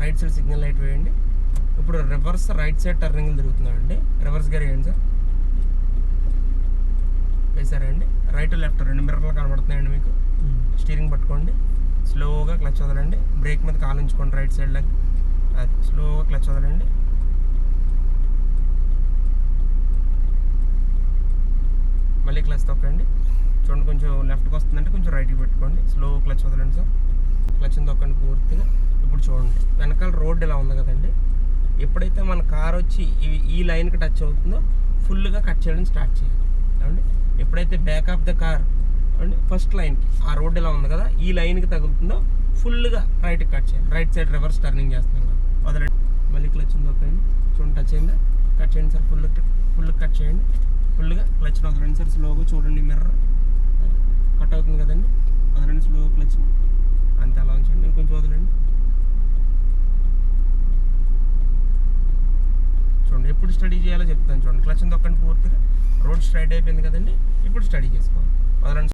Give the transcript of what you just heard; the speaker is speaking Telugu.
రైట్ సైడ్ సిగ్నల్ లైట్ వేయండి. ఇప్పుడు రివర్స్ రైట్ సైడ్ టర్నింగ్లు తిరుగుతున్నామండి. రివర్స్ గేర్ వేయండి సార్. వేసారండి. రైట్ లెఫ్ట్ 2 మిర్రర్లు కనబడుతున్నాయండి మీకు. స్టీరింగ్ పట్టుకోండి, స్లోగా క్లచ్ వదలండి. బ్రేక్ మీద కాలు ఉంచుకోండి రైట్ సైడ్ లాగా. అది స్లోగా క్లచ్ వదలండి. మళ్ళీ క్లచ్ తొక్కండి. చూడండి కొంచెం లెఫ్ట్కి వస్తుందంటే కొంచెం రైట్కి పెట్టుకోండి. స్లో క్లచ్ వదలండి సార్. క్లచ్ని తొక్కండి పూర్తిగా. ఇప్పుడు చూడండి వెనకాల రోడ్డు ఇలా ఉంది కదండి. ఎప్పుడైతే మన కార్ వచ్చి ఈ లైన్కి టచ్ అవుతుందో ఫుల్గా కట్ చేయడం స్టార్ట్ చేయాలి ఏమండి. ఎప్పుడైతే బ్యాక్ ఆఫ్ ద కార్ అండి ఫస్ట్ లైన్కి ఆ రోడ్డు ఇలా ఉంది కదా, ఈ లైన్కి తగులుతుందో ఫుల్గా రైట్కి కట్ చేయాలి. రైట్ సైడ్ రివర్స్ టర్నింగ్ చేస్తున్నాం కదా, వదలండి. మళ్ళీ క్లచ్ని తొక్కండి. చూడండి టచ్ అయిందా, కట్ చేయండి సార్. ఫుల్ కట్ చేయండి. ఫుల్గా క్లచ్ని వదలండి సార్. స్లోగా చూడండి మిర్రర్ కట్ అవుతుంది కదండి, వదలండి స్లో క్లచ్. అంతే అలా ఉంచండి. ఇంకొంచెం వదలండి. చూడండి ఎప్పుడు స్టడీ చేయాలో చెప్తాను చూడండి. క్లచ్ని తొక్కండి పూర్తిగా. రోడ్ స్ట్రైట్ అయిపోయింది కదండి, ఇప్పుడు స్టడీ చేసుకోవాలి. వదలండి.